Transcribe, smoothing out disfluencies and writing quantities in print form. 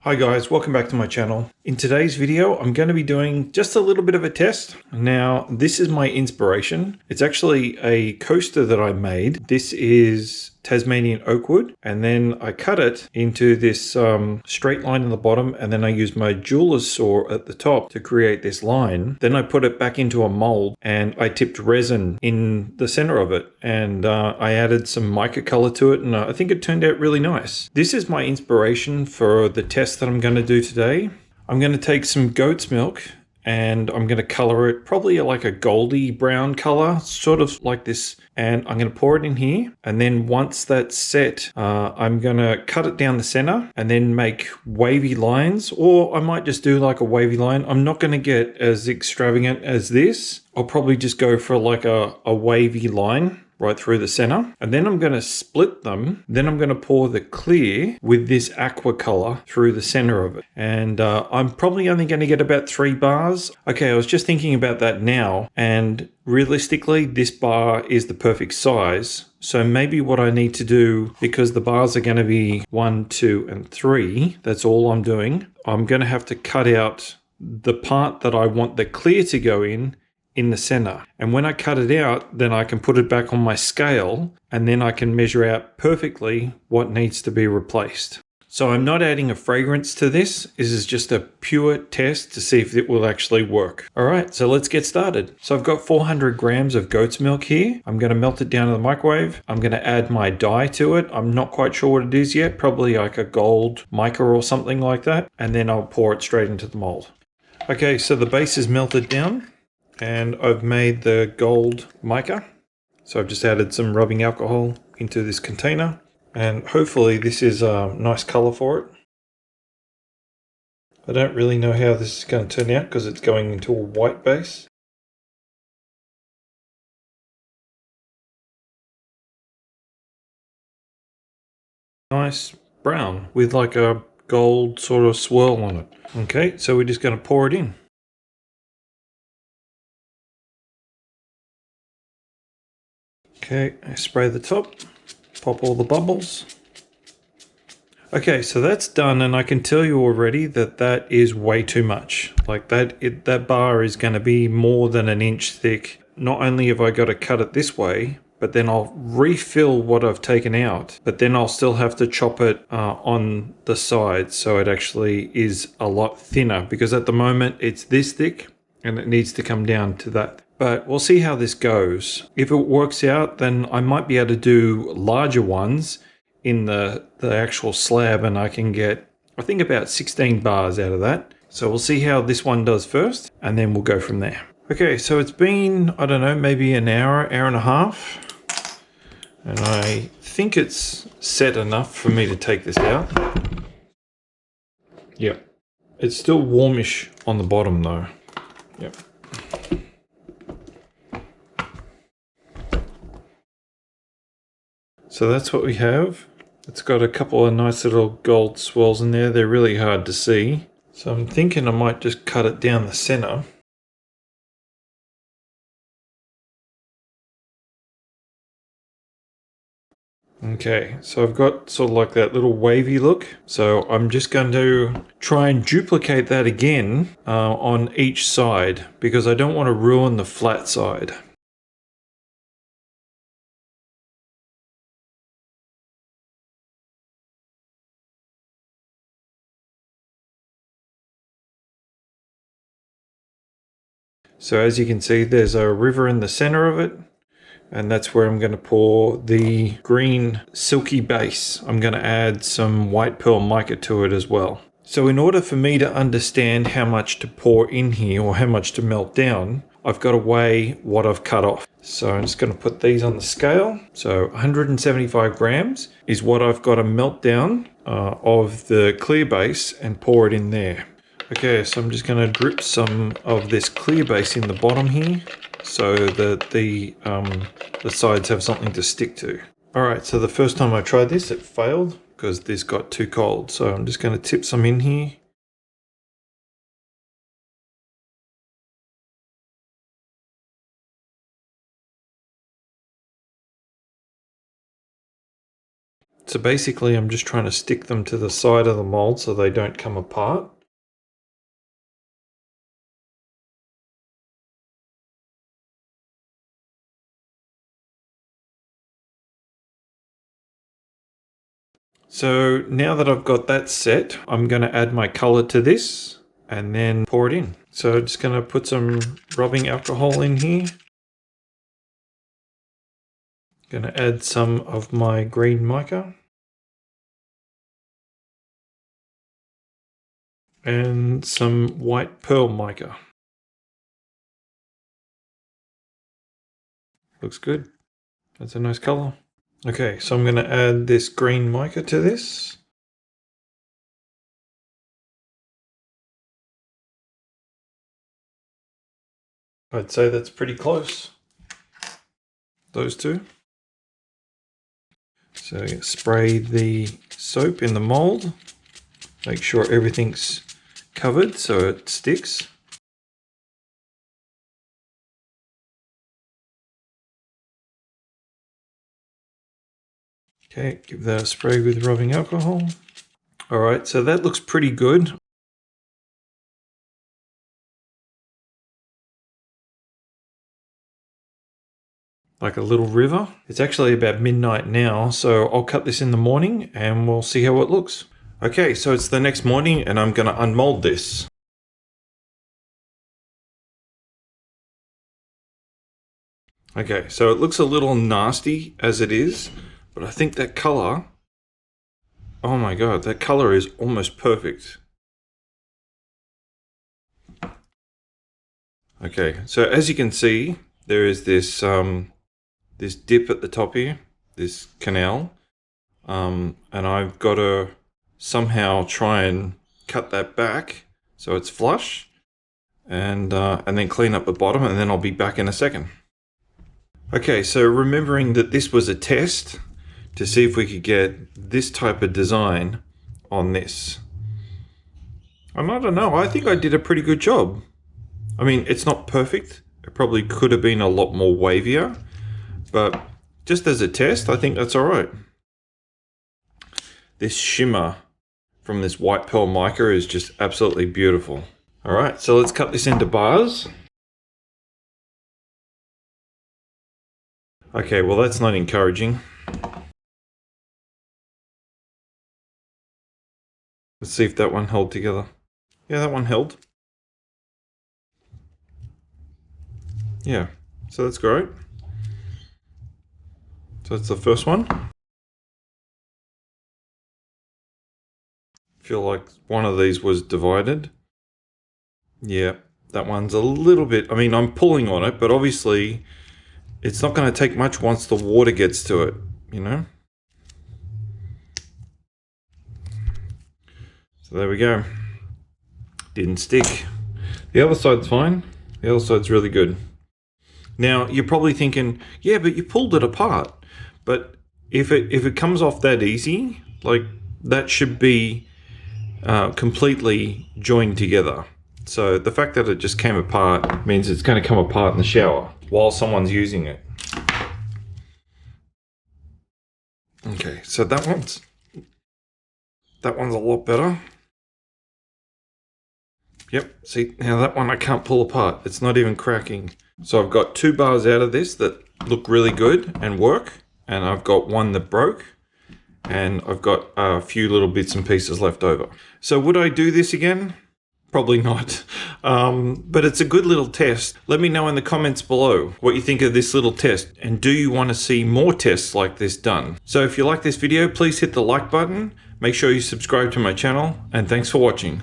Hi guys, welcome back to my channel. In today's video, I'm going to be doing just a little bit of a test. Now, this is my inspiration. It's actually a coaster that I made. This is Tasmanian oak wood, and then I cut it into this straight line in the bottom, and then I used my jeweler's saw at the top to create this line. Then I put it back into a mold, and I tipped resin in the center of it, and I added some mica color to it, and I think it turned out really nice. This is my inspiration for the test that I'm going to do today. I'm going to take some goat's milk and I'm going to color it probably like a goldy brown color, sort of like this. And I'm going to pour it in here. And then once that's set, I'm going to cut it down the center and then make wavy lines, or I might just do like a wavy line. I'm not going to get as extravagant as this. I'll probably just go for like a wavy line right through the center, and then I'm going to split them. Then I'm going to pour the clear with this aqua color through the center of it, and I'm probably only going to get about 3 bars. Okay, I was just thinking about that now, and realistically this bar is the perfect size. So maybe what I need to do, because the bars are going to be 1, 2, and 3, that's all I'm doing. I'm going to have to cut out the part that I want the clear to go in the center. And when I cut it out, then I can put it back on my scale, and then I can measure out perfectly what needs to be replaced. So I'm not adding a fragrance to this. This is just a pure test to see if it will actually work. All right, so let's get started. So I've got 400 grams of goat's milk here. I'm going to melt it down in the microwave. I'm going to add my dye to it. I'm not quite sure what it is yet, probably like a gold mica or something like that. And then I'll pour it straight into the mold. Okay, so the base is melted down, and I've made the gold mica. So I've just added some rubbing alcohol into this container, and hopefully this is a nice color for it. I don't really know how this is going to turn out because it's going into a white base. Nice brown with like a gold sort of swirl on it. Okay, so we're just going to pour it in. Okay, I spray the top, pop all the bubbles. Okay, so that's done, and I can tell you already that that is way too much. Like that bar is going to be more than an inch thick. Not only have I got to cut it this way, but then I'll refill what I've taken out, but then I'll still have to chop it on the sides, so it actually is a lot thinner, because at the moment it's this thick and it needs to come down to that. But we'll see how this goes. If it works out, then I might be able to do larger ones in the actual slab, and I can get, I think, about 16 bars out of that. So we'll see how this one does first, and then we'll go from there. Okay, so it's been, I don't know, maybe an hour and a half. And I think it's set enough for me to take this out. Yep. It's still warmish on the bottom though. Yep. So that's what we have. It's got a couple of nice little gold swirls in there. They're really hard to see. So I'm thinking I might just cut it down the center. Okay, so I've got sort of like that little wavy look. So I'm just going to try and duplicate that again on each side, because I don't want to ruin the flat side. So as you can see, there's a river in the center of it, and that's where I'm going to pour the green silky base. I'm going to add some white pearl mica to it as well. So in order for me to understand how much to pour in here, or how much to melt down, I've got to weigh what I've cut off. So I'm just going to put these on the scale. So 175 grams is what I've got to melt down of the clear base and pour it in there. Okay, so I'm just going to drip some of this clear base in the bottom here, so that the sides have something to stick to. Alright, so the first time I tried this, it failed because this got too cold. So I'm just going to tip some in here. So basically I'm just trying to stick them to the side of the mold so they don't come apart. So now that I've got that set, I'm going to add my color to this and then pour it in. So just going to put some rubbing alcohol in here. Going to add some of my green mica. And some white pearl mica. Looks good. That's a nice color. Okay, so I'm going to add this green mica to this. I'd say that's pretty close. Those two. So spray the soap in the mold. Make sure everything's covered so it sticks. Okay, give that a spray with rubbing alcohol. All right, so that looks pretty good. Like a little river. It's actually about midnight now, so I'll cut this in the morning and we'll see how it looks. Okay, so it's the next morning and I'm going to unmold this. Okay, so it looks a little nasty as it is, but I think that color, oh my god, that color is almost perfect. Okay, so as you can see, there is this this dip at the top here, this canal, and I've got to somehow try and cut that back so it's flush, and then clean up the bottom, and then I'll be back in a second. Okay, so remembering that this was a test to see if we could get this type of design on this. And I don't know, I think I did a pretty good job. I mean, it's not perfect. It probably could have been a lot more wavier, but just as a test, I think that's all right. This shimmer from this white pearl mica is just absolutely beautiful. All right, so let's cut this into bars. Okay, well that's not encouraging. Let's see if that one held together. Yeah, that one held. Yeah, so that's great. So that's the first one. Feel like one of these was divided. Yeah, that one's a little bit, I mean, I'm pulling on it, but obviously it's not going to take much once the water gets to it, you know? So there we go. Didn't stick. The other side's fine. The other side's really good. Now, you're probably thinking, yeah, but you pulled it apart. But if it comes off that easy, like that should be completely joined together. So the fact that it just came apart means it's going to come apart in the shower while someone's using it. Okay, so that one's a lot better. Yep, see, now that one I can't pull apart. It's not even cracking. So I've got 2 bars out of this that look really good and work, and I've got one that broke, and I've got a few little bits and pieces left over. So would I do this again? Probably not, but it's a good little test. Let me know in the comments below what you think of this little test, and do you want to see more tests like this done? So if you like this video, please hit the like button, make sure you subscribe to my channel, and thanks for watching.